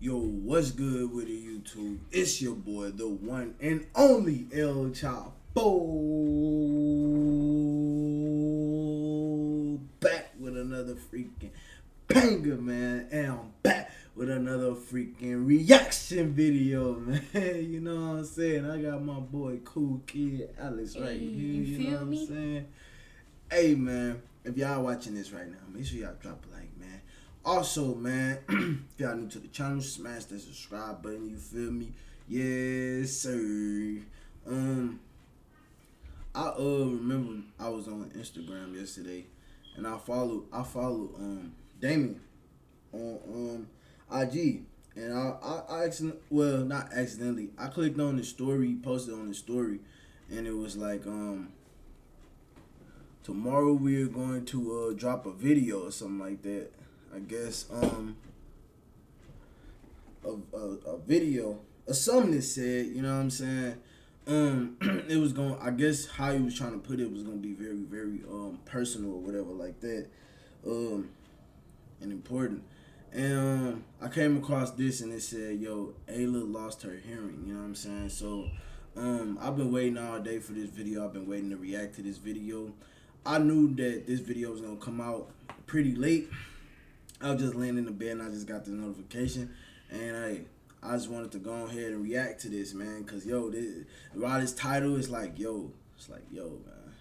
Yo, what's good with the YouTube? It's your boy, the one and only LChoppO, back with another freaking banger, man. And I'm back with another freaking reaction video, man. You know what I'm saying? I got my boy Cool Kid Alex right here. You know what I'm saying? Hey, man, if y'all watching this right now, make sure y'all drop a like, man. Also, man, if y'all new to the channel, smash that subscribe button, you feel me? Yes, sir. I remember I was on Instagram yesterday and I followed Damien on IG, and I accidentally, well, not accidentally, I clicked on his story, he posted on his story, and it was like tomorrow we are going to drop a video or something like that. I guess a video or something that said, you know what I'm saying? It was going, I guess how he was trying to put it was gonna be very, very personal or whatever like that. And important. And I came across this and it said, yo, AYLA lost her hearing, you know what I'm saying? So I've been waiting all day for this video. I've been waiting to react to this video. I knew that this video was gonna come out pretty late. I was just laying in the bed and I just got the notification, and I just wanted to go ahead and react to this, man, cause yo, while this title is like, yo, it's like, yo, man.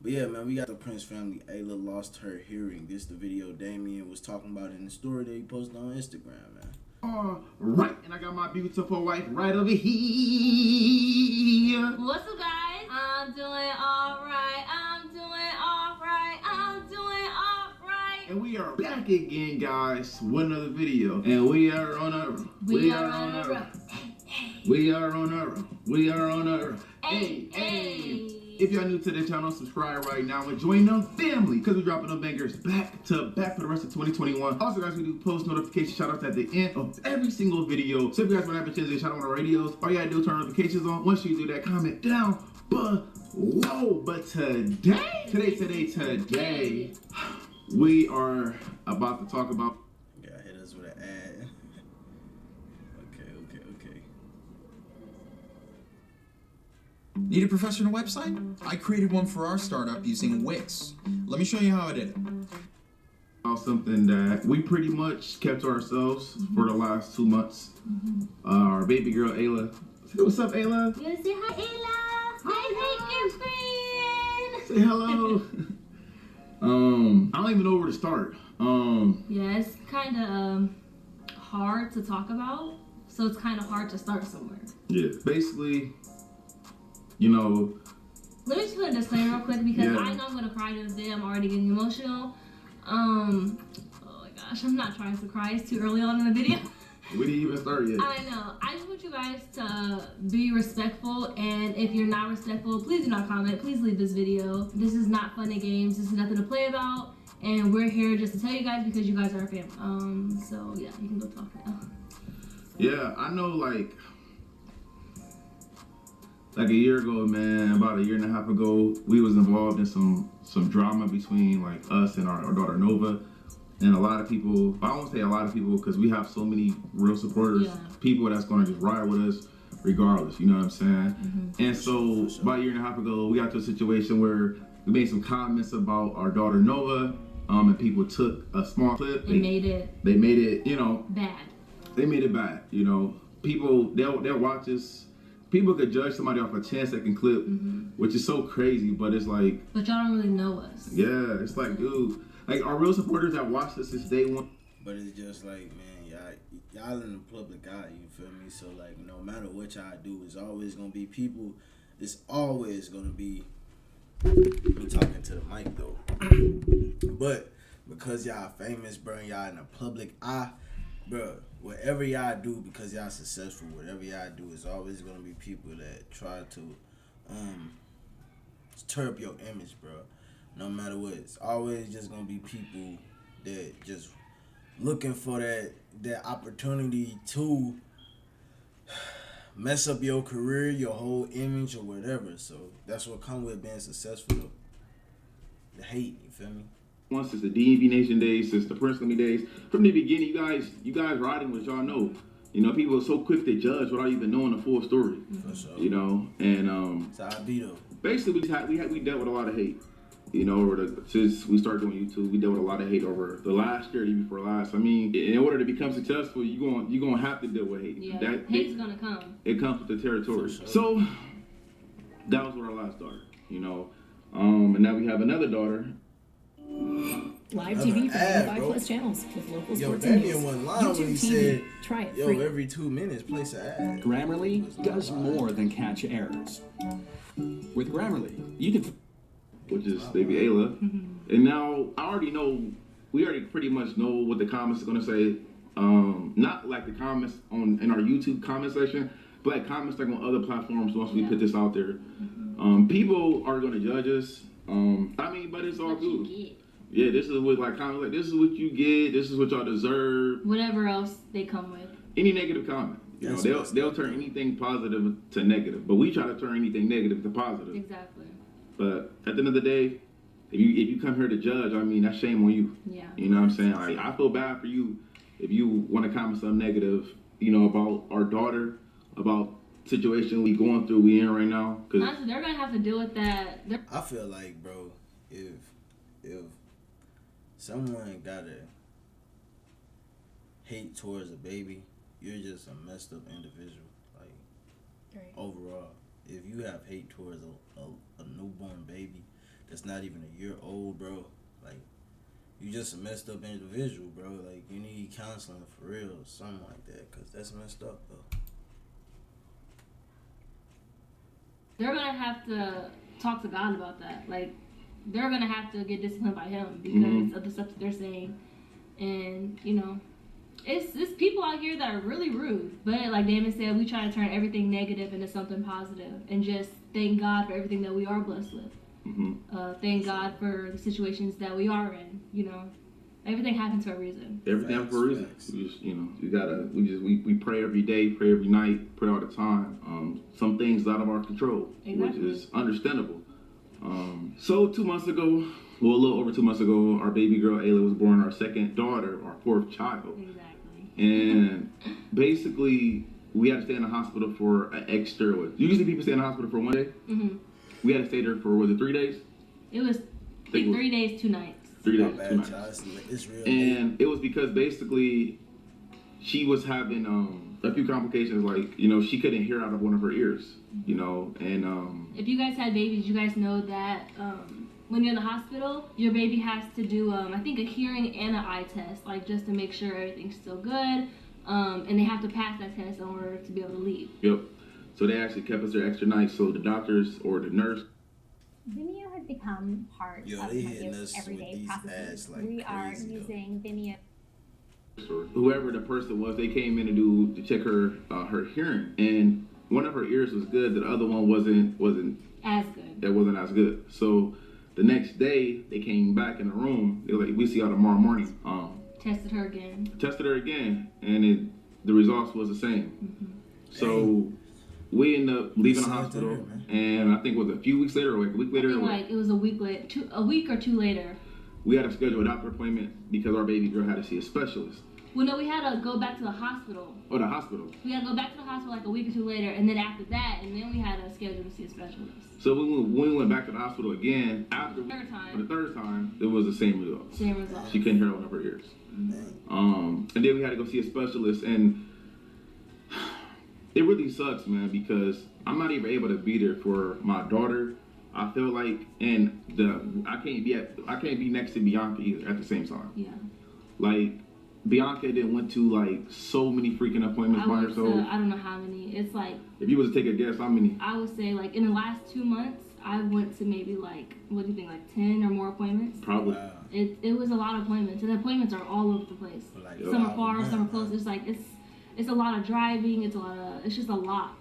But yeah, man, we got the Prince family. AYLA lost her hearing. This the video Damien was talking about in the story that he posted on Instagram, man. Alright, and I got my beautiful wife right over here. What's up, guys? I'm doing alright. I'm doing alright. I'm doing alright. And we are back again, guys, with another video. And we are on a roll. We are on a roll. We are on a roll. We are on a roll. Hey, hey. If y'all new to the channel, subscribe right now and join the family, because we're dropping them bangers back to back for the rest of 2021. Also, guys, we do post notification shout outs at the end of every single video. So if you guys want to have a chance to shout out on the radios, all you gotta do is turn notifications on. Once you do that, comment down below. But today, we are about to talk about. Gotta hit us with an ad. Okay. Need a professional website? I created one for our startup using Wix. Let me show you how I did it. Something that we pretty much kept to ourselves for the last 2 months. Our baby girl AYLA. Say what's up, AYLA? You wanna say hi, AYLA? Hi, girlfriend. Say hello. I don't even know where to start. Yeah, it's kind of hard to talk about, so it's kind of hard to start somewhere. Yeah, basically, you know. Let me just put a disclaimer real quick, because Yeah. I know I'm gonna cry to this day. I'm already getting emotional. Oh my gosh, I'm not trying to cry. It's too early on in the video. We didn't even start yet. I know. I just want you guys to be respectful, and if you're not respectful, please do not comment. Please leave this video. This is not fun and games. This is nothing to play about, and we're here just to tell you guys because you guys are our family. So yeah, you can go talk now. Yeah, I know, like a year ago, man, about a year and a half ago, we was involved in some drama between like us and our daughter Nova. And a lot of people, I won't say a lot of people, because we have so many real supporters, people that's going to just ride with us regardless, you know what I'm saying? And so about a year and a half ago, we got to a situation where we made some comments about our daughter Nova, and people took a small clip. They made it, you know, bad. They made it bad, you know. People, they'll watch us. People could judge somebody off a 10-second clip, which is so crazy, but it's like. But y'all don't really know us. Yeah, it's like, dude. Like, our real supporters that watched us since day one. But it's just like, man, y'all in the public eye, you feel me? So like, no matter what y'all do, it's always gonna be people. It's always gonna be me talking to the mic though. But because y'all famous, bro, and y'all in the public eye, bro, whatever y'all do, because y'all successful, whatever y'all do, is always gonna be people that try to tear up your image, bro. No matter what, it's always just gonna be people that just looking for that opportunity to mess up your career, your whole image, or whatever. So that's what comes with being successful, though. The hate, you feel me? Once since the DMV Nation days, since the Prince Family days, from the beginning, you guys riding with y'all know. You know, people are so quick to judge without even knowing the full story. For sure. You know, and That's how I be though. basically we dealt with a lot of hate. You know, since we started doing YouTube, we dealt with a lot of hate over the last year, even before last. I mean, in order to become successful, you're gonna have to deal with hate. Yeah, hate's gonna come. It comes with the territory. Sure. So that was with our last daughter. You know, and now we have another daughter. Live TV for ad, 95 bro. plus channels with local Yo, sports and Damien news. wasn't lying when he YouTube TV. said, Try it yo, free. every 2 minutes, place an ad. Grammarly does more than catch errors. With Grammarly, you can... Which is baby AYLA. And now we already pretty much know what the comments are gonna say. Not like the comments in our YouTube comment section, but like comments like on other platforms once we put this out there. People are gonna judge us. I mean, but it's all good. Yeah, this is what like comments like this is what you get, this is what y'all deserve. Whatever else they come with. Any negative comment. You know, they'll turn anything positive to negative. But we try to turn anything negative to positive. Exactly. But at the end of the day, if you come here to judge, I mean, that's shame on you. Yeah. You know what I'm saying? Like, I feel bad for you if you want to comment something negative, you know, about our daughter, about the situation we going through, we in right now. Cause honestly, they're gonna have to deal with that. I feel like, bro, if someone gotta hate towards a baby, you're just a messed up individual. Like, overall, if you have hate towards a newborn baby that's not even a year old, bro, like, you just a messed up individual, bro. Like, you need counseling for real or something like that, because that's messed up, though. They're gonna have to talk to God about that. Like, they're gonna have to get disciplined by Him because of the stuff that they're saying. And, you know, it's people out here that are really rude. But like Damon said, we try to turn everything negative into something positive and just thank God for everything that we are blessed with. Thank God for the situations that we are in. You know, everything happens for a reason. everything happens for a reason. We just, you know, we pray every day, pray every night, pray all the time. Some things out of our control, which is understandable. So 2 months ago, well, a little over 2 months ago, our baby girl Ayla was born, our second daughter, our fourth child. Exactly. And basically, we had to stay in the hospital for an extra. Usually, people stay in the hospital for 1 day. We had to stay there for, was it 3 days? It was 3 days, 2 nights. 3 days, 2 nights. It's real. And it was because basically she was having a few complications, like, you know, she couldn't hear out of one of her ears, you know, and if you guys had babies, you guys know that when you're in the hospital, your baby has to do I think a hearing and an eye test, like just to make sure everything's still good, and they have to pass that test in order to be able to leave. Yep. So they actually kept us there extra nights, so the doctors or the nurse. Vimeo has become part of my everyday processes. Like we are crazy, using Vimeo. Or whoever the person was, they came in to check her her hearing, and one of her ears was good, the other one wasn't As good. It wasn't as good. So the next day they came back in the room. They were like, "We see y'all tomorrow morning." Tested her again, and the results was the same. So we ended up leaving the hospital, and I think it was a few weeks later, or like a week later. Like it was a week or two later. We had to schedule a doctor appointment because our baby girl had to see a specialist. Well, no, we had to go back to the hospital. Oh, the hospital. We had to go back to the hospital like a week or two later, and then after that, and then we had to schedule to see a specialist. So when we went back to the hospital again, for the third time, it was the same result. Same result. She couldn't hear one of her ears. And then we had to go see a specialist, and it really sucks, man, because I'm not even able to be there for my daughter. I feel like, and I can't be next to Bianca either at the same time. Yeah. Like, Bianca didn't went to like so many freaking appointments by herself. I don't know how many. It's like, if you was to take a guess, how many? I would say like in the last 2 months, I went to maybe like, what do you think, like 10 or more appointments? Probably. Wow. It was a lot of appointments, and the appointments are all over the place. Like, some are far, some are close. It's like it's a lot of driving. It's just a lot.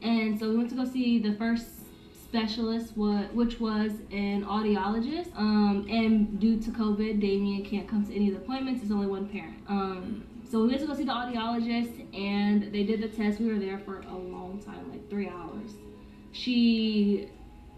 And so we went to go see the first specialist, which was an audiologist. And due to COVID, Damien can't come to any of the appointments. It's only one parent. So we went to go see the audiologist, and they did the test. We were there for a long time, like 3 hours. She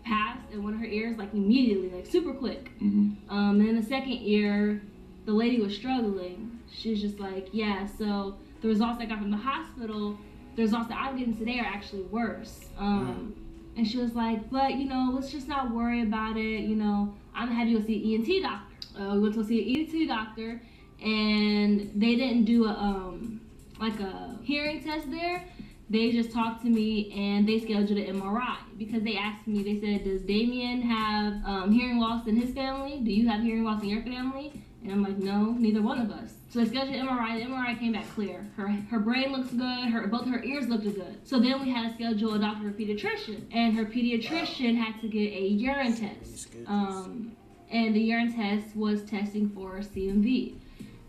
passed in one of her ears, like immediately, like super quick. And then the second ear, the lady was struggling. she was just like, yeah, so the results I got from the hospital, the results that I'm getting today are actually worse. And she was like, but, you know, let's just not worry about it. You know, I'm gonna have you go see an ENT doctor. We went to see an ENT doctor, and they didn't do like a hearing test there. They just talked to me and they scheduled an MRI because they asked me, they said, does Damien have hearing loss in his family? Do you have hearing loss in your family? And I'm like, no, neither one of us. So they scheduled an MRI. The MRI came back clear. Her brain looks good. Both her ears looked good. So then we had to schedule a doctor, a pediatrician, and her pediatrician had to get a urine test. And the urine test was testing for CMV.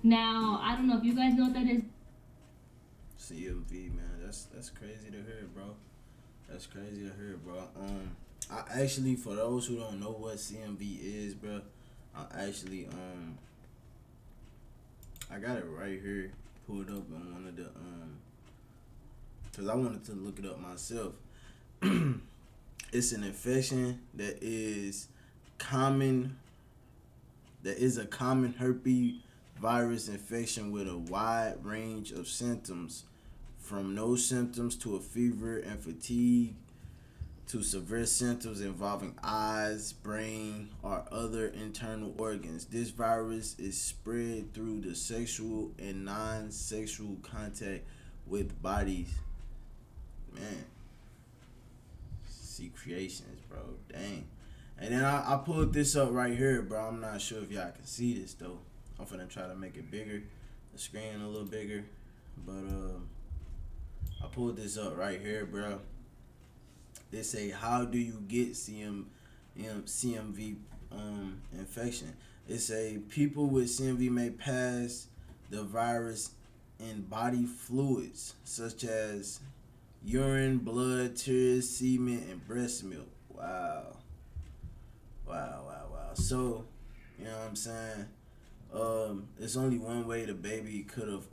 Now I don't know if you guys know what that is. CMV, man, that's crazy to hear, bro. That's crazy to hear, bro. I actually, for those who don't know what CMV is, bro, I got it right here, pulled up on one of the, cause I wanted to look it up myself. It's an infection that is a common herpes virus infection with a wide range of symptoms, from no symptoms to a fever and fatigue, to severe symptoms involving eyes, brain, or other internal organs. This virus is spread through the sexual and non-sexual contact with bodies. Man, see creations, bro. Dang. And then I pulled this up right here, bro. I'm not sure if y'all can see this though. I'm finna try to make it bigger, the screen a little bigger, but I pulled this up right here, bro. They say, how do you get CMV infection? It say people with CMV may pass the virus in body fluids such as urine, blood, tears, semen, and breast milk. Wow. So, you know what I'm saying? It's only one way the baby could have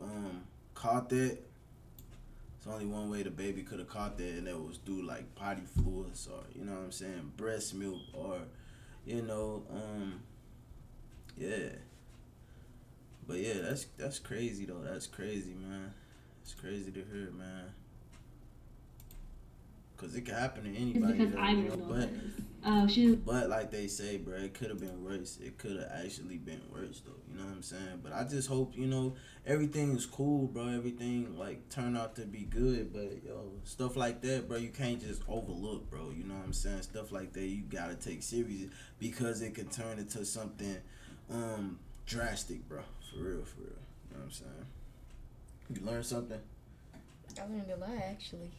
caught that. It's only one way the baby could have caught that, and that was through like body fluids, or you know what I'm saying, breast milk, or you know, yeah. But yeah, that's crazy though. That's crazy, man. It's crazy to hear, man. Cause it could happen to anybody. It's because I didn't know. But like they say, bro, it could have been worse. It could have actually been worse, though. You know what I'm saying? But I just hope, you know, everything is cool, bro. Everything like turn out to be good. But yo, stuff like that, bro, you can't just overlook, bro. You know what I'm saying? Stuff like that, you gotta take serious because it could turn into something drastic, bro. For real. You know what I'm saying? You learn something? I learned a lot, actually.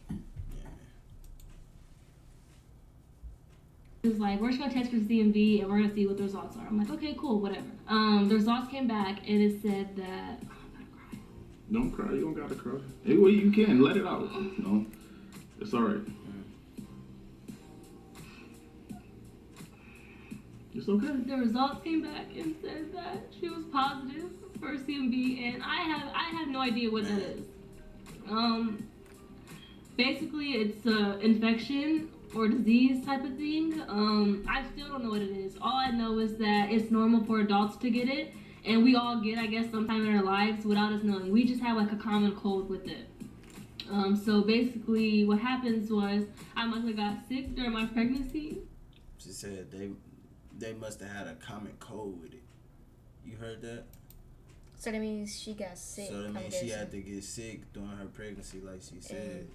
It was like, we're just gonna test for CMV and we're gonna see what the results are. I'm like, okay, cool, whatever. The results came back and it said that, oh, I'm gonna cry. Don't cry, you don't gotta cry. Hey, well, you can, let it out. No, it's alright. It's okay. The results came back and said that she was positive for CMV, and I have no idea what that is. Basically it's an infection or disease type of thing. I still don't know what it is. All I know is that it's normal for adults to get it, and we all get, I guess, sometime in our lives without us knowing. We just have like a common cold with it. So basically what happens was I must have got sick during my pregnancy. She said they must have had a common cold with it. You heard that? So that means she got sick. So that means she had to get sick during her pregnancy, like she said.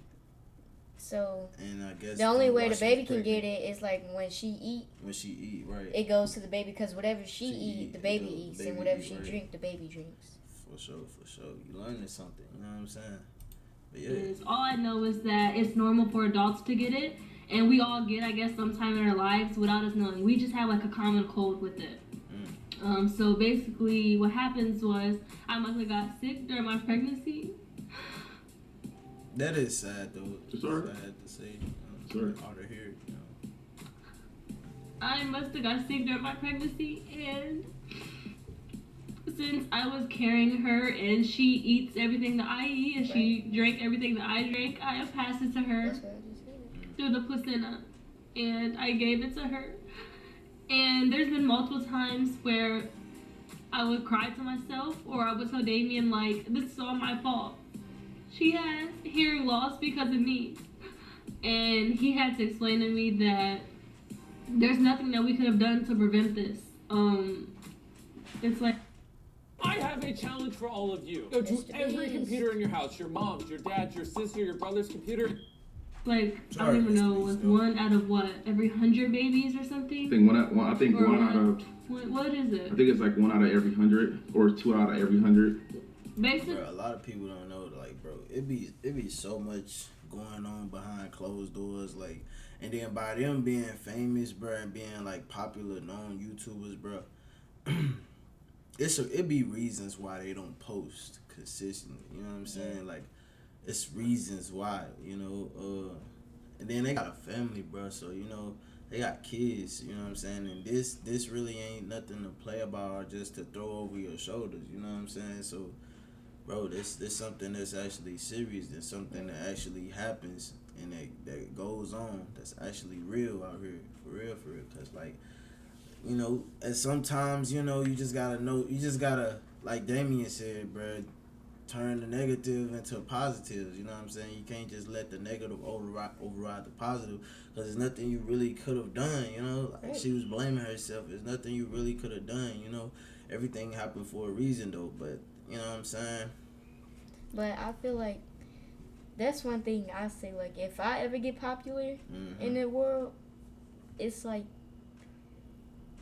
So, and I guess the only way the baby can get it is like when she eat. When she eat, right. It goes to the baby because whatever she eat, the baby eats, and whatever she drink, the baby drinks. For sure. You learning something, you know what I'm saying? But yeah. All I know is that it's normal for adults to get it, and we all get, I guess, sometime in our lives without us knowing. We just have like a common cold with it. So basically what happens was I must have got sick during my pregnancy. That is sad though. It's sad to say. Hard to hear, you know. I must have got sick during my pregnancy, and since I was carrying her and she eats everything that I eat and she drank everything that I drank, I have passed it to her through the placenta, and I gave it to her. And there's been multiple times where I would cry to myself, or I would tell Damien, like, this is all my fault. She has hearing loss because of me. And he had to explain to me that there's nothing that we could have done to prevent this. It's like, I have a challenge for all of you. Go to every computer in your house, your mom's, your dad's, your sister, your brother's computer. Like, I don't even know, like 1 out of what, every 100 babies or something? I think one out of. What is it? I think it's like 1 out of every 100 or 2 out of every 100. Basically, bro, a lot of people don't know. Like, bro, it be so much going on behind closed doors. Like, and then by them being famous, bro, and being like popular, known YouTubers, bro, it be reasons why they don't post consistently. You know what I'm saying? Like, it's reasons why, you know. And then they got a family, bro. So, you know, they got kids. You know what I'm saying? And this really ain't nothing to play about or just to throw over your shoulders. You know what I'm saying? So, bro, this something that's actually serious. That's something that actually happens and that goes on. That's actually real out here, for real. Cause like, you know, and sometimes, you know, you just gotta, like Damien said, bro, turn the negative into positives. You know what I'm saying? You can't just let the negative override the positive, because there's nothing you really could have done. You know, like she was blaming herself. There's nothing you really could have done. You know, everything happened for a reason though. But you know what I'm saying? But I feel like that's one thing I say. Like, if I ever get popular in the world, it's like,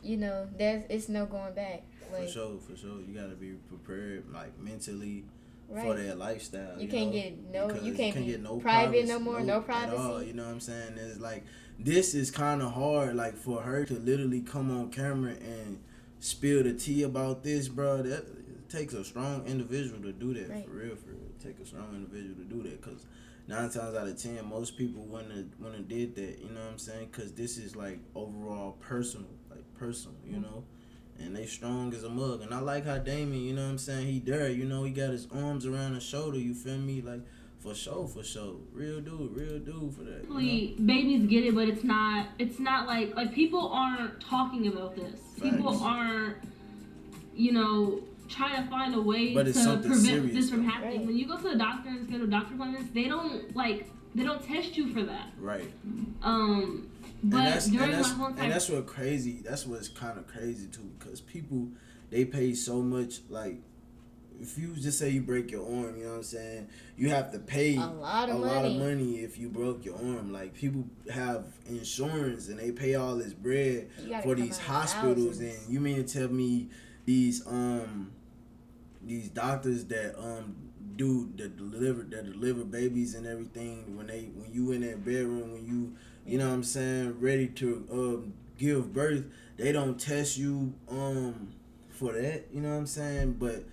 you know, it's no going back. Like, for sure. You gotta be prepared, like, mentally, for that lifestyle. You can't get no private privacy, no more, no privacy. At all, you know what I'm saying? It's like, this is kind of hard, like, for her to literally come on camera and spill the tea about this, bro. That it takes a strong individual to do that, for real. It takes a strong individual to do that, because 9 times out of 10, most people wouldn't have did that, you know what I'm saying? Because this is, like, overall personal, you know? And they strong as a mug. And I like how Damien, you know what I'm saying, he there, you know, he got his arms around his shoulder, you feel me? Like, for sure. Real dude for that. You know? Babies get it, but it's not like people aren't talking about this. Facts. People aren't, you know, trying to find a way to prevent serious, this from happening. Right. When you go to the doctor and schedule doctor appointments, they don't test you for that. Right. But during my whole time, and that's what's kind of crazy too, because people, they pay so much. Like, if you just say you break your arm, you know what I'm saying, you have to pay a lot of money if you broke your arm. Like, people have insurance and they pay all this bread for these hospitals, and you mean to tell me these doctors that deliver babies and everything, when you in that bedroom, when you know what I'm saying, ready to give birth, they don't test you for that, you know what I'm saying? But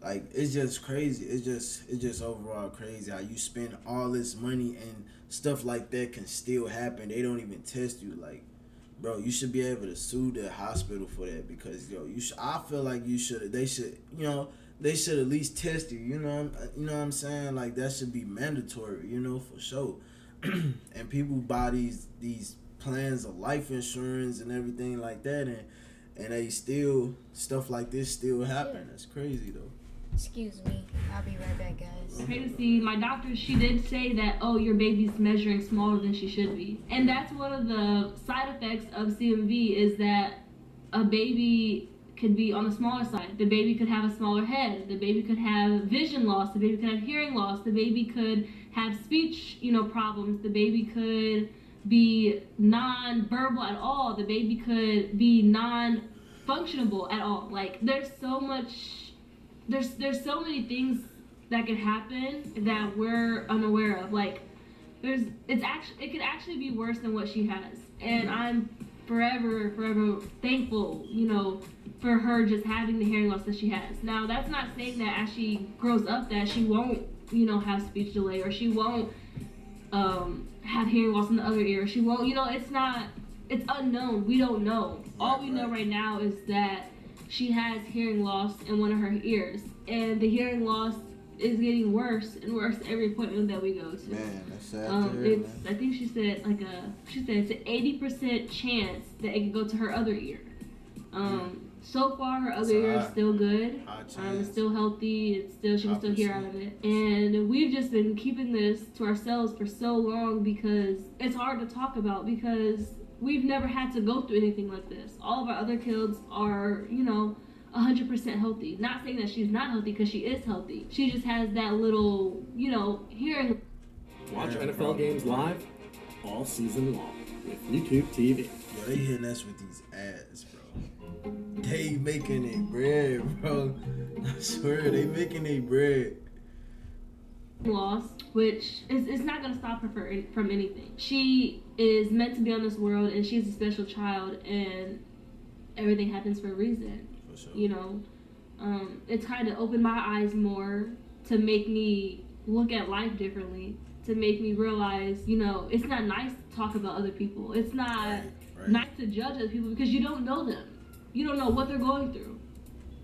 like, it's just crazy. It's just overall crazy how you spend all this money and stuff like that can still happen. They don't even test you. Like, bro, you should be able to sue the hospital for that, because I feel like they should at least test you. You know what I'm saying? Like, that should be mandatory. You know, for sure. And people buy these plans of life insurance and everything like that, and they still, stuff like this still happen. That's crazy though. Excuse me, I'll be right back, guys. Crazy. My doctor, she did say that, your baby's measuring smaller than she should be, and that's one of the side effects of CMV, is that a baby could be on the smaller side. The baby could have a smaller head. The baby could have vision loss. The baby could have hearing loss. The baby could have speech, problems. The baby could be non-verbal at all. The baby could be non-functionable at all. Like, there's so many things that could happen that we're unaware of. Like, it could actually be worse than what she has. And I'm forever thankful, for her just having the hearing loss that she has. Now, that's not saying that as she grows up that she won't, have speech delay, or she won't have hearing loss in the other ear. She won't, it's unknown. We don't know. All we know right now is that she has hearing loss in one of her ears, and the hearing loss is getting worse and worse every appointment that we go to. Man, that's sad to hear, man. I think she said it's an 80% chance that it could go to her other ear. So far, her other ear is still good. It's still healthy. It's still, she can still hear out of it. And we've just been keeping this to ourselves for so long because it's hard to talk about, because we've never had to go through anything like this. All of our other kids are, 100% healthy. Not saying that she's not healthy, because she is healthy. She just has that little, hearing. Watch NFL games live all season long with YouTube TV. Yo, they hitting us with these ads, bro. They making it bread, bro. I swear, they making it bread. Loss, which is not going to stop her from anything. She is meant to be on this world, and she's a special child, and everything happens for a reason. For sure. It's kind of opened my eyes more to make me look at life differently, to make me realize, it's not nice to talk about other people. It's not nice to judge other people, because you don't know them. You don't know what they're going through.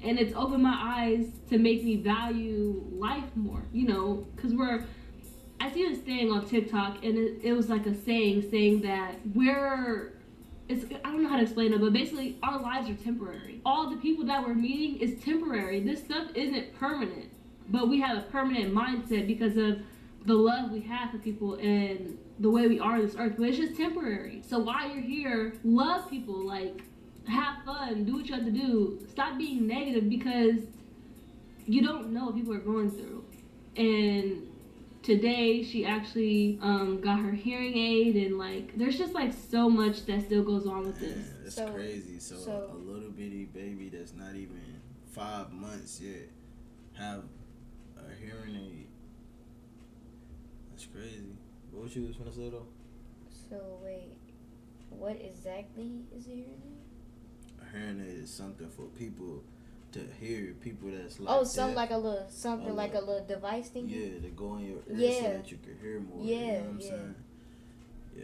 And it's opened my eyes to make me value life more, because I see this thing on TikTok, and it was like a saying that I don't know how to explain it, but basically our lives are temporary. All the people that we're meeting is temporary. This stuff isn't permanent, but we have a permanent mindset because of the love we have for people and the way we are on this earth, but it's just temporary. So while you're here, love people, like, have fun, do what you have to do. Stop being negative, because you don't know what people are going through. And today she actually got her hearing aid, and like there's just like so much that still goes on with this. That's crazy. So a little bitty baby that's not even 5 months yet have a hearing aid. That's crazy. What you was gonna say though? So wait, what exactly is a hearing aid? A hearing aid is something for people to hear, people that's like like a little device thing. Yeah, to go in your ear so that you can hear more. Yeah, you know what I'm saying? Yeah.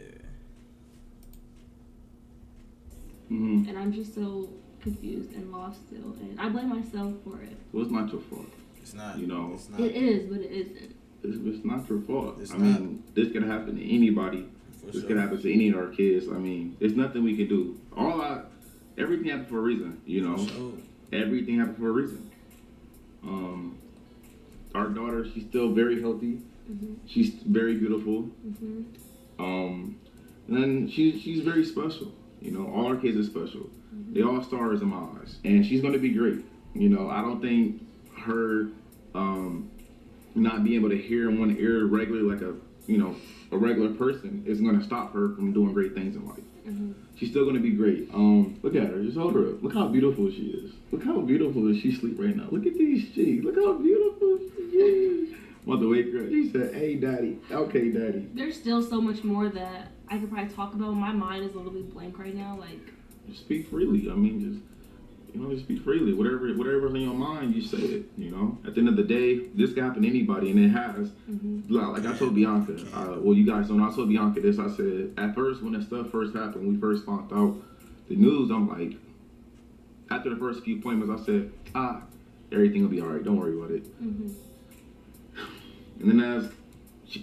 Mm-hmm. And I'm just so confused and lost still, and I blame myself for it. Well, it's not your fault. It's not. It's not. It is, but it isn't. It's not your fault. It's I mean, this could happen to anybody. This could happen to any of our kids. I mean, there's nothing we can do. Everything happens for a reason, Everything happens for a reason. Our daughter, she's still very healthy. Mm-hmm. She's very beautiful. Mm-hmm. And then she's very special. All our kids are special. Mm-hmm. They all stars in my eyes. And she's going to be great. I don't think her not being able to hear in one ear regularly like a regular person is going to stop her from doing great things in life. Mm-hmm. She's still going to be great. Look at her. Just hold her up. Look how beautiful she is. Look how beautiful is she sleep right now. Look at these cheeks. Look how beautiful she is. I'm about to wake her up. She said, hey, daddy. Okay, daddy. There's still so much more that I could probably talk about. My mind is literally blank right now. Just speak freely. I mean, just speak freely. Whatever's in your mind, you say it. At the end of the day, this can happen to anybody, and it has. Mm-hmm. Like I told Bianca, you guys don't know, I told Bianca this. I said, at first, when this stuff first happened, we first found out the news, I'm like, after the first few appointments, I said, everything will be all right. Don't worry about it. Mm-hmm. And then as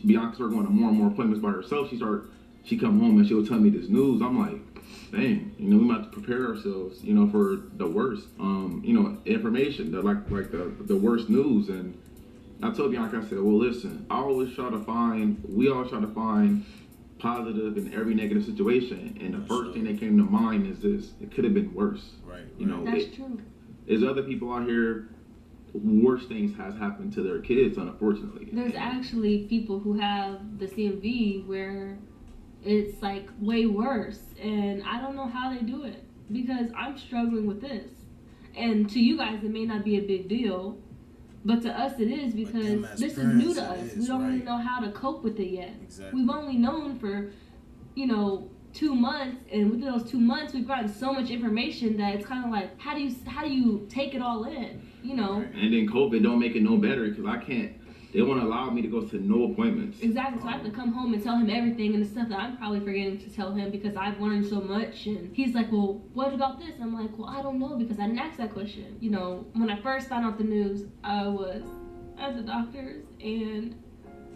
Bianca started going to more and more appointments by herself, she come home and she'll tell me this news. I'm like, dang, we might have to prepare ourselves, for the worst, information, the worst news. And I told Bianca, I said, well, listen, we always try to find positive in every negative situation. And the first thing that came to mind is this: it could have been worse. Right. That's true. There's other people out here, worse things has happened to their kids, unfortunately. There's actually people who have the CMV where it's like way worse, and I don't know how they do it, because I'm struggling with this. And to you guys, it may not be a big deal, but to us it is, because this is new to us. We don't really know how to cope with it yet. Exactly. We've only known for, 2 months, and within those 2 months, we've gotten so much information that it's kind of like, how do you take it all in, And then COVID don't make it no better, because they won't allow me to go to no appointments. Exactly, so I have to come home and tell him everything and the stuff that I'm probably forgetting to tell him, because I've learned so much. And he's like, well, what about this? I'm like, well, I don't know, because I didn't ask that question. When I first found out the news, I was at the doctor's, and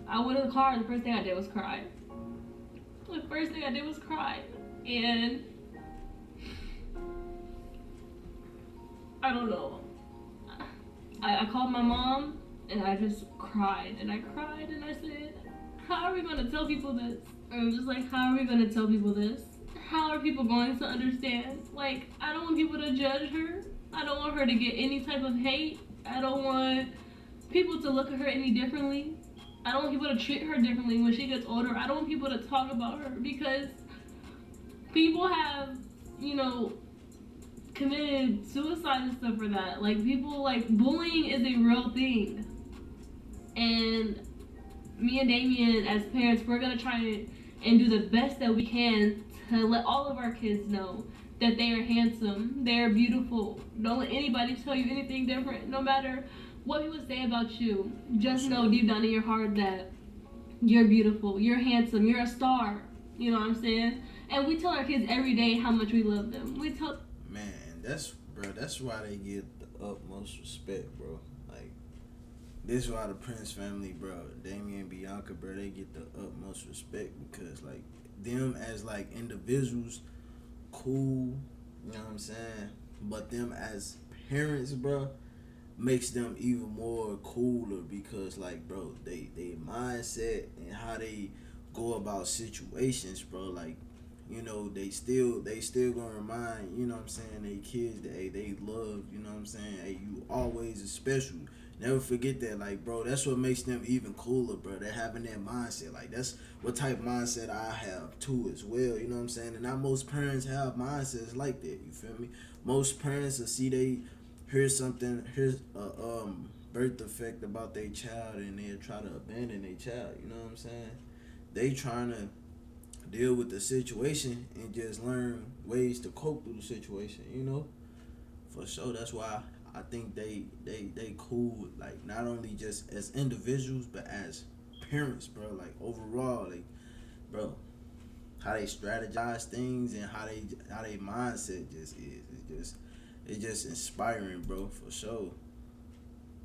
I went in the car, and the first thing I did was cry. And I don't know. I called my mom and I just cried and I cried and I said, how are we going to tell people this? I'm just like, how are we going to tell people this? How are people going to understand? Like, I don't want people to judge her. I don't want her to get any type of hate. I don't want people to look at her any differently. I don't want people to treat her differently when she gets older. I don't want people to talk about her because people have, you know, committed suicide and stuff for that. Like, people, like, bullying is a real thing. And me and Damien, as parents, we're gonna try and do the best that we can to let all of our kids know that they are handsome, they are beautiful. Don't let anybody tell you anything different. No matter what people say about you, just know deep down in your heart that you're beautiful, you're handsome, you're a star. You know what I'm saying? And we tell our kids every day how much we love them. We tell... Man, that's why they get the utmost respect, bro. Like, this is why the Prince family, bro, Damien and Bianca, bro, they get the utmost respect because, like, them as, like, individuals, cool, you know what I'm saying? But them as parents, bro, makes them even more cooler because, like, bro, they mindset and how they go about situations, bro, like, you know, they still gonna remind, you know what I'm saying, they kids that, hey, they love, you know what I'm saying, hey, you always is special. Never forget that, like, bro, that's what makes them even cooler, bro. They're having that mindset. Like, that's what type of mindset I have, too, as well, you know what I'm saying? And not most parents have mindsets like that, you feel me? Most parents will see here's a birth defect about their child, and they'll try to abandon their child, you know what I'm saying? They trying to deal with the situation and just learn ways to cope through the situation, you know? For sure, that's why I think they cool, like, not only just as individuals, but as parents, bro. Like, overall, like, bro, how they strategize things and how they mindset just is. It's just inspiring, bro, for sure.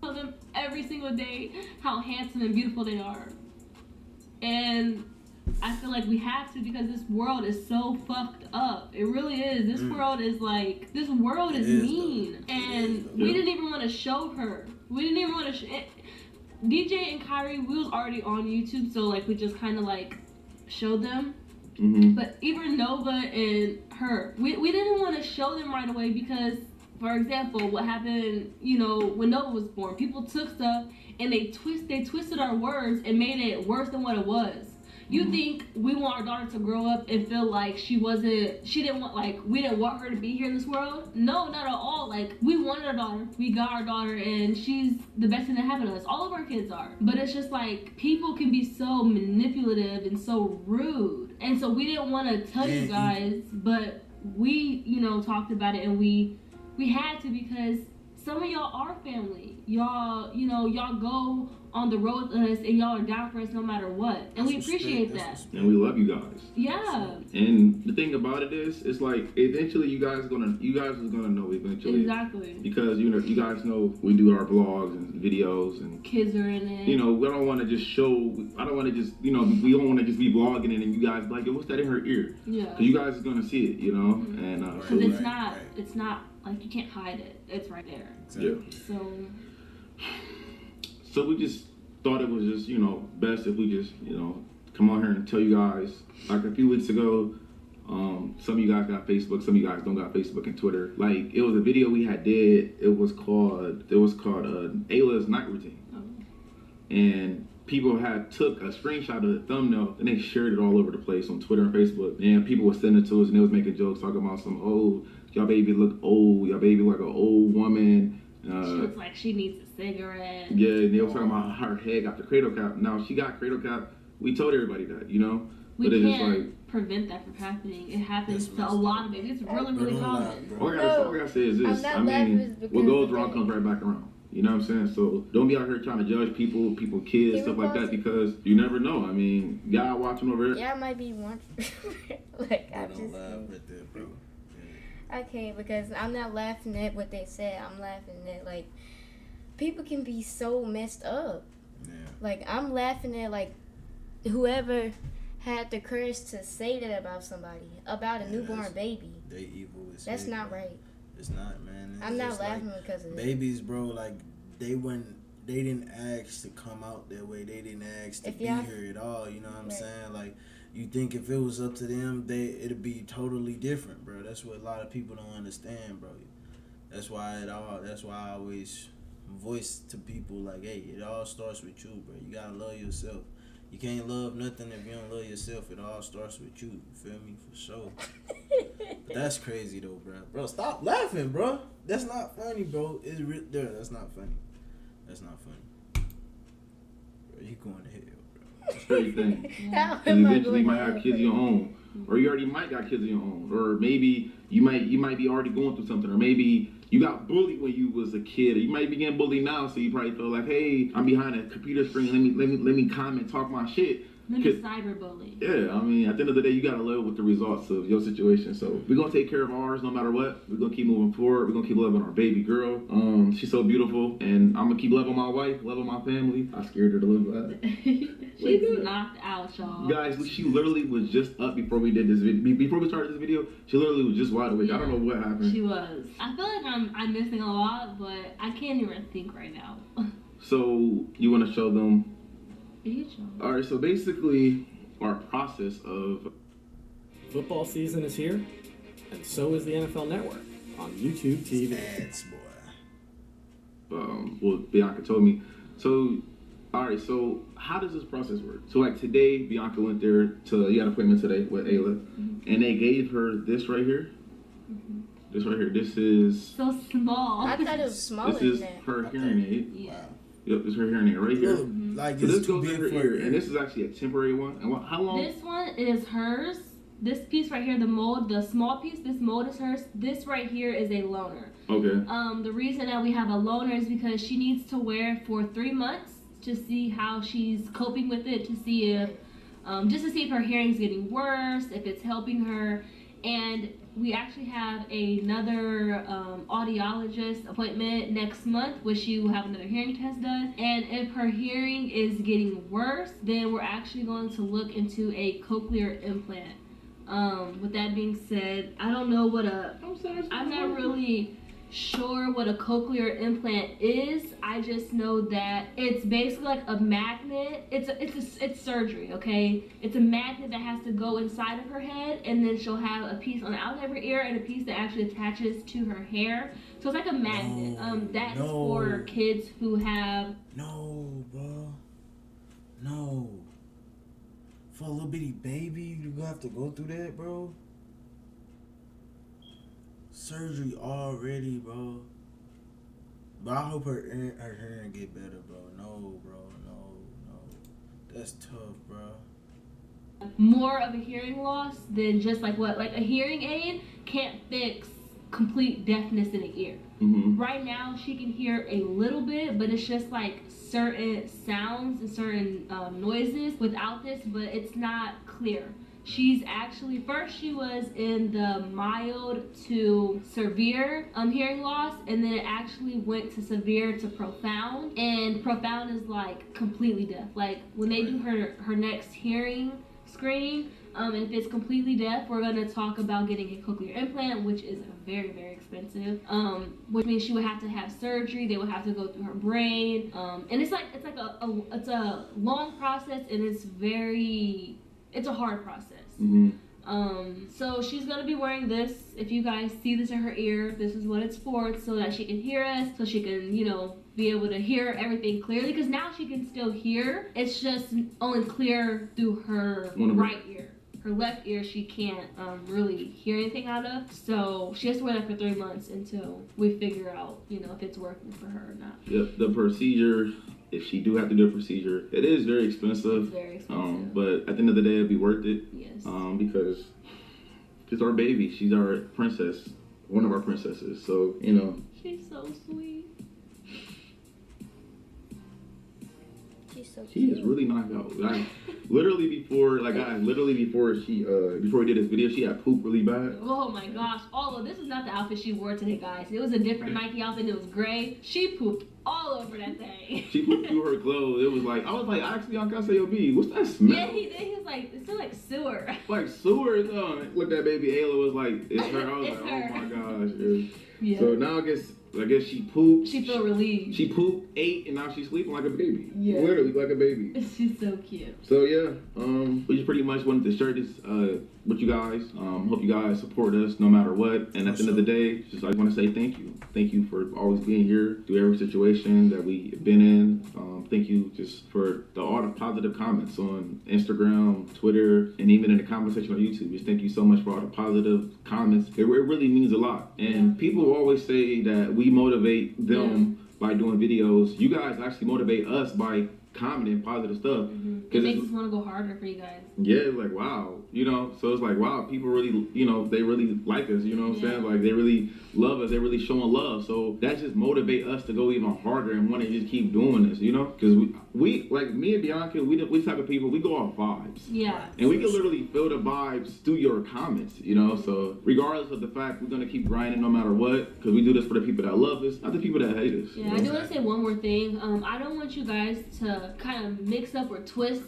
Tell them every single day how handsome and beautiful they are. And I feel like we have to because this world is so fucked up. It really is. This world is like, this world is mean. And we didn't even want to show her. We didn't even want to DJ and Kyrie, we was already on YouTube, so like we just kind of like showed them. Mm-hmm. But even Nova and her, we didn't want to show them right away because, for example, what happened, you know, when Nova was born, people took stuff and they twisted our words and made it worse than what it was. You think we want our daughter to grow up and feel like we didn't want her to be here in this world? No, not at all. Like, we wanted our daughter. We got our daughter and she's the best thing that happened to us. All of our kids are. But it's just like, people can be so manipulative and so rude. And so we didn't want to tell you guys, but we, you know, talked about it and we had to because some of y'all are family. Y'all, you know, y'all go on the road with us and y'all are down for us no matter what. And we appreciate that. And we love you guys. Yeah. And the thing about it is, it's like eventually you guys are gonna know eventually. Exactly. Because you guys know we do our vlogs and videos and kids are in it. You know, we don't want to just show. I don't want to just, you know, we don't want to just be vlogging it and you guys like, what's that in her ear? Yeah. Because you guys are gonna see it, you know. Mm-hmm. And because it's not like you can't hide it. It's right there. Yeah. So we just thought it was just, you know, best if we just, you know, come on here and tell you guys. Like a few weeks ago, some of you guys got Facebook, some of you guys don't got Facebook and Twitter. Like, it was a video we had did. It was called AYLA's night routine. Oh. And people had took a screenshot of the thumbnail and they shared it all over the place on Twitter and Facebook. And people were sending it to us and they was making jokes talking about y'all baby look old, y'all baby like an old woman. She looks like she needs a cigarette. Yeah, and they were talking about her head got the cradle cap. Now, she got cradle cap. We told everybody that, you know? We can't prevent that from happening. It happens to a lot of babies. It's really, really common. All I gotta say is this. I mean, what goes wrong comes right back around. You know what I'm saying? So don't be out here trying to judge people, kids, stuff like that, because you never know. I mean, y'all watching over here. Yeah, I might be watching. Like, I'm just bro. Okay, because I'm not laughing at what they said. I'm laughing at, like, people can be so messed up. Yeah. Like, I'm laughing at, like, whoever had the courage to say that about somebody, about a newborn baby. They evil as That's not right. It's not, man. It's I'm not just laughing like because of it. babies, bro. Like they didn't ask to come out that way. They didn't ask to be here at all. You know what I'm saying? Like, you think if it was up to them, it'd be totally different, bro. That's what a lot of people don't understand, bro. That's why I always voice to people like, hey, it all starts with you, bro. You gotta love yourself. You can't love nothing if you don't love yourself. It all starts with you. You feel me? For sure. But that's crazy though, bro. Bro, stop laughing, bro. That's not funny, bro. That's not funny. That's not funny. Bro, you going to hell, bro. That's a crazy thing. And eventually you might have kids of your own. Or you already might got kids of your own. Or maybe you might be already going through something. Or maybe you got bullied when you was a kid. Or you might be getting bullied now, so you probably feel like, hey, I'm behind a computer screen. Let me comment, talk my shit. Let me cyberbully. Yeah, I mean, at the end of the day, you gotta live with the results of your situation. So we're gonna take care of ours no matter what. We're gonna keep moving forward. We're gonna keep loving our baby girl. She's so beautiful, and I'm gonna keep loving my wife, loving my family. I scared her to live that. She's knocked out, y'all. Guys, she literally was just up before we did this video. Before we started this video, she literally was just wide awake. Yeah, I don't know what happened. She was. I feel like I'm missing a lot, but I can't even think right now. So you want to show them? All right, so basically our process of football season is here, and so is the NFL Network on YouTube TV. Ads, boy. Well, Bianca told me. So, all right, so how does this process work? So like today, Bianca went there you had an appointment today with AYLA, and they gave her this right here. This right here. This is so small. I thought it was smaller. This is her hearing aid. Yeah. Yep, this is her hearing aid right here. Like so this goes in her ear, and this is actually a temporary one. And how long? This one is hers. This piece right here, the mold, the small piece, this mold is hers. This right here is a loaner. Okay. The reason that we have a loaner is because she needs to wear it for 3 months to see how she's coping with it, to see if, just to see if her hearing's getting worse, if it's helping her. And we actually have another audiologist appointment next month, where she will have another hearing test done. And if her hearing is getting worse, then we're actually going to look into a cochlear implant. With that being said, I don't know what I'm not really sure what a cochlear implant is. I just know that it's basically like a magnet. It's surgery, okay? It's a magnet that has to go inside of her head, and then she'll have a piece on the outside of her ear and a piece that actually attaches to her hair. So it's like a magnet. That is for kids who have No, bro. No. For a little bitty baby, you have to go through that, bro. Surgery already, bro. But I hope her hearing get better, bro. No, bro. No. That's tough, bro. More of a hearing loss than just like a hearing aid can't fix complete deafness in the ear. Right now she can hear a little bit, but it's just like certain sounds and certain noises without this, but it's not clear. She's actually, first she was in the mild to severe hearing loss, and then it actually went to severe to profound, and profound is like completely deaf. Like when they do her next hearing screening, and if it's completely deaf, we're gonna talk about getting a cochlear implant, which is very, very expensive. Which means she would have to have surgery. They would have to go through her brain, and it's a long process, and it's a hard process. So she's gonna be wearing this. If you guys see this in her ear, this is what it's for, so that she can hear us, so she can, be able to hear everything clearly. Because now she can still hear. It's just only clear through her right ear. Her left ear she can't really hear anything out of. So she has to wear that for 3 months until we figure out, if it's working for her or not. Yep, the procedure. If she do have to do a procedure, it is very expensive. It's very expensive. But at the end of the day, it'll be worth it. Yes. Because it's our baby. She's our princess. One of our princesses. So, She's so sweet. She's so cute. She is really knocked out. Literally before we did this video, she had poop really bad. Oh my gosh. This is not the outfit she wore today, guys. It was a different Nike outfit. It was gray. She pooped all over that thing. She put through her clothes. It was like, I was like, actually, I say, yo, B, what's that smell? Yeah, he did. He was like, it smelled like sewer. Like sewer. Look, that baby Ayla was like, it's her. I was It's like, her. oh my gosh. Dude. Yeah. So now I guess she pooped. She felt relieved. She pooped, ate, and now she's sleeping like a baby. Yeah. Literally like a baby. She's so cute. So yeah, we just pretty much wanted to share this with you guys. Hope you guys support us no matter what. And at the end of the day, just I want to say thank you. Thank you for always being here through every situation that we've been in. Thank you just for all the positive comments on Instagram, Twitter, and even in the comment section on YouTube. Just thank you so much for all the positive comments. It really means a lot. And people always say that we motivate them by doing videos. You guys actually motivate us by commenting positive stuff. It makes us want to go harder for you guys. Yeah, like wow, so it's like wow, people really, they really like us, you know what I'm saying? Like they really love us, they're really showing love. So that just motivate us to go even harder and want to just keep doing this, because we like me and Bianca, we type of people, we go off vibes. Yeah. And we can literally feel the vibes through your comments, so regardless of the fact, we're gonna keep grinding no matter what, because we do this for the people that love us, not the people that hate us. Yeah, I do want to say one more thing. I don't want you guys to kind of mix up or twist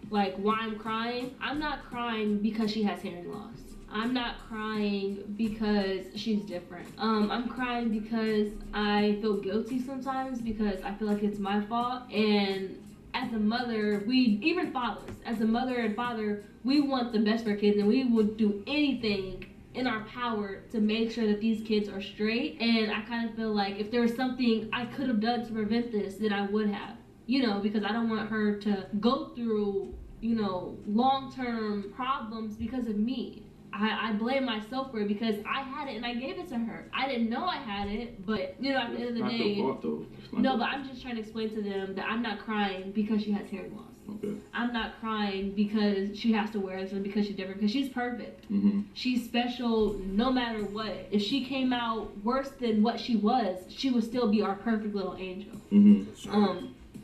like why I'm crying. I'm not crying because she has hearing loss. I'm not crying because she's different. I'm crying because I feel guilty sometimes because I feel like it's my fault. And as a mother, even fathers, as a mother and father, we want the best for our kids and we would do anything in our power to make sure that these kids are straight. And I kind of feel like if there was something I could have done to prevent this, then I would have. Because I don't want her to go through, long-term problems because of me. I blame myself for it because I had it and I gave it to her. I didn't know I had it, but at the end of the day, your fault, though. No, but I'm just trying to explain to them that I'm not crying because she has hearing loss. Okay. I'm not crying because she has to wear this and because she's different, because she's perfect. She's special no matter what. If she came out worse than what she was, she would still be our perfect little angel.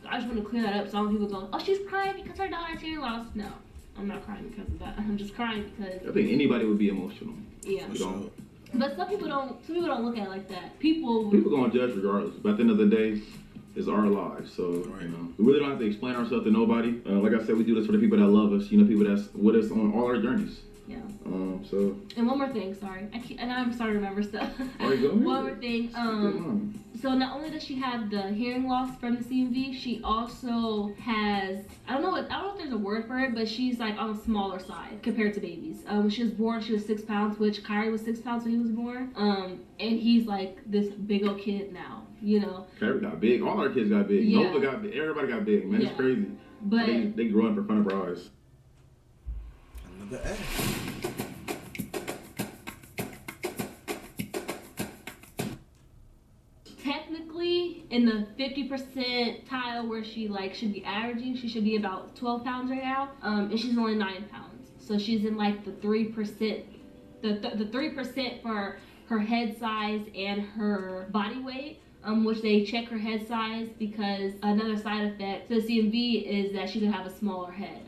I just want to clear that up. Some people go, oh, she's crying because her daughter has hearing loss. No, I'm not crying because of that. I'm just crying because I think anybody would be emotional. Yeah. But some people don't look at it like that. People gonna judge regardless. But at the end of the day, it's our lives. So we really don't have to explain ourselves to nobody. Like I said, we do this for the people that love us. People that's with us on all our journeys. Yeah. So. And one more thing, sorry. And I'm starting to remember stuff. All right, go ahead. One more thing. So not only does she have the hearing loss from the CMV, she also has, I don't know if there's a word for it, but she's like on the smaller side compared to babies. When she was born, she was 6 pounds, which Kyrie was 6 pounds when he was born. And he's like this big old kid now, Kyrie got big. All our kids got big. Yeah. Nova got big. Everybody got big, man. It's crazy. But they grew up in front of our eyes. Technically, in the 50% tile where she should be averaging, she should be about 12 pounds right now, and she's only 9 pounds. So she's in like the 3%, the 3% for her head size and her body weight. Which they check her head size because another side effect to the CMV is that she could have a smaller head.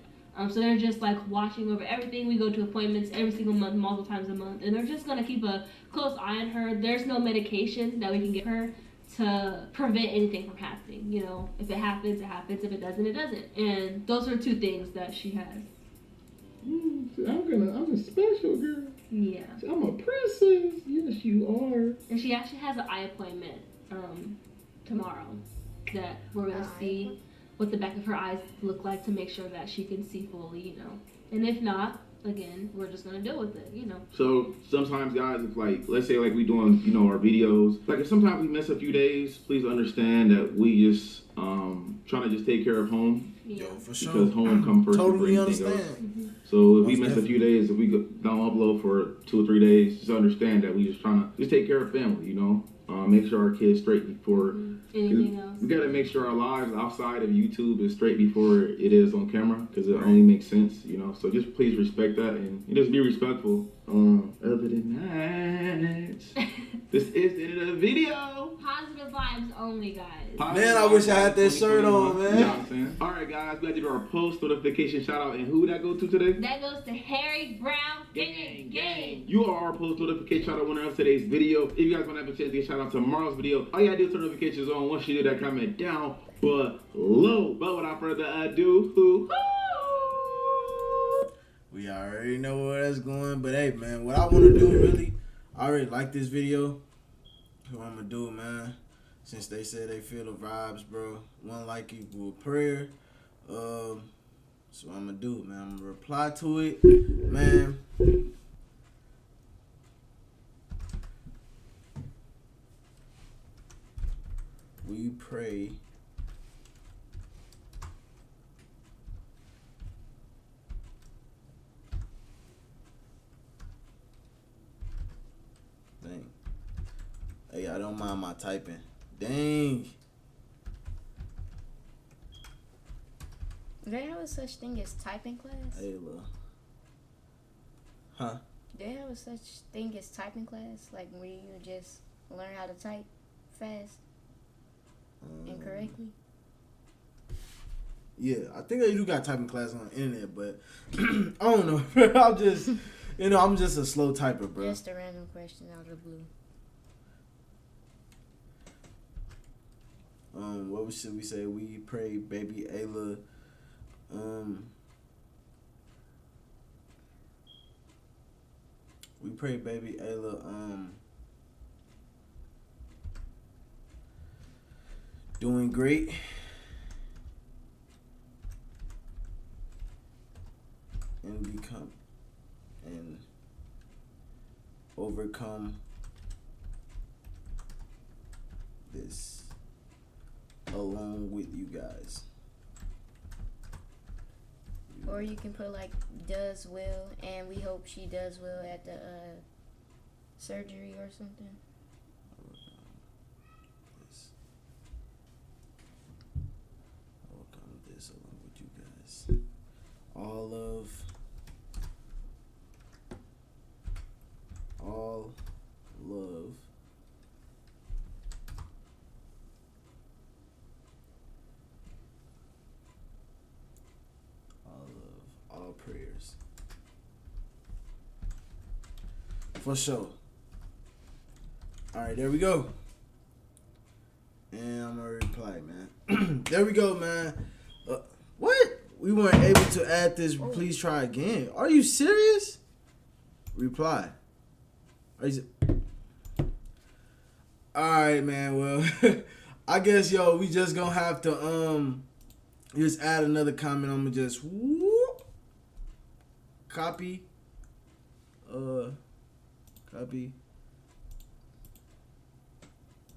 So they're just watching over everything. We go to appointments every single month, multiple times a month, and they're just gonna keep a close eye on her. There's no medication that we can give her to prevent anything from happening. If it happens, it happens. If it doesn't, it doesn't. And those are 2 things that she has. I'm a special girl. Yeah. I'm a princess. Yes, you are. And she actually has an eye appointment tomorrow that we're gonna see what the back of her eyes look like to make sure that she can see fully, And if not, again, we're just gonna deal with it, So sometimes, guys, if let's say we doing, our videos, if sometimes we miss a few days, please understand that we just trying to just take care of home. Yeah. For sure. Because home comes first. Totally before anything understand. else. So if we miss a few days, if we don't upload for 2 or 3 days, just understand that we just trying to take care of family, make sure our kids straight before anything else. We gotta make sure our lives outside of YouTube is straight before it is on camera, because it only makes sense, So just please respect that and just be respectful. Other than that, this is the end of the video. Positive vibes only, guys. Man, I wish I had that shirt on, man. You know what I'm saying? All right, guys, we got to do our post notification shout out, and who would that go to today? That goes to Harry Brown Gang. You are our post notification shout out winner of today's video. If you guys want to have a chance to get shout guys on tomorrow's video. All you gotta do is turn notifications on once you do that. Comment down below. But without further ado, we already know where that's going. But hey, man, what I want to do really, I already like this video. What I'm gonna do, man, since they said they feel the vibes, bro. One like equal prayer. So I'm gonna do it, man. I'm gonna reply to it, man. We pray dang. Hey, I don't mind my typing. Dang. Do they have a such thing as typing class? AYLA. Huh? Do they have a such thing as typing class? Like where you just learn how to type fast and correctly? Yeah, I think they do got typing class on the internet, but I don't know. I'm just, I'm just a slow typer, bro. Just a random question out of the blue. What should we say? We pray, baby AYLA. We pray, baby AYLA. Doing great. And overcome this along with you guys. Or you can put like does well, and we hope she does well at the surgery or something. Overcome this along with you guys. All love. All love. All prayers. For sure. Alright, there we go. And I'm gonna reply, man. There we go, man. What? We weren't able to add this. Please try again. Are you serious? Reply. Alright, man. Well, I guess, we just gonna have to just add another comment. I'm gonna just copy,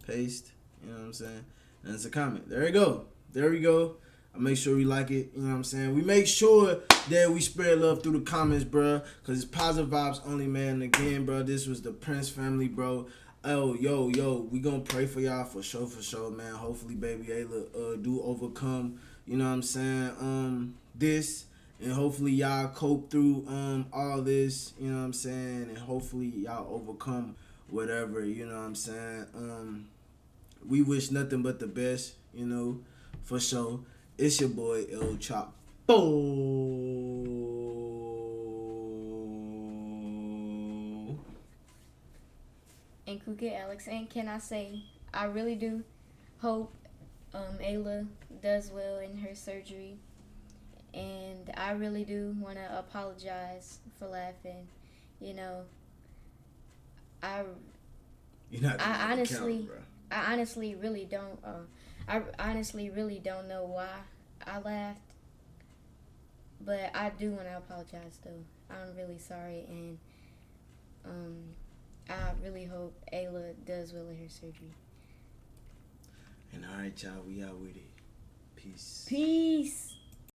paste, you know what I'm saying? And it's a comment. There you go. There we go. I make sure we like it, you know what I'm saying? We make sure that we spread love through the comments, bro, because it's positive vibes only, man. And again, bro, this was the Prince family, bro. Oh, yo, we gonna pray for y'all for sure, man. Hopefully, baby AYLA do overcome, you know what I'm saying, this. And hopefully y'all cope through all this, you know what I'm saying? And hopefully y'all overcome whatever, you know what I'm saying? We wish nothing but the best, for sure. It's your boy LChoppO. And Kuka Alex. And can I say, I really do hope AYLA does well in her surgery. And I really do want to apologize for laughing. I honestly really don't. I honestly really don't know why I laughed. But I do want to apologize though. I'm really sorry, and I really hope AYLA does well in her surgery. And alright, y'all, we out with it. Peace. Peace.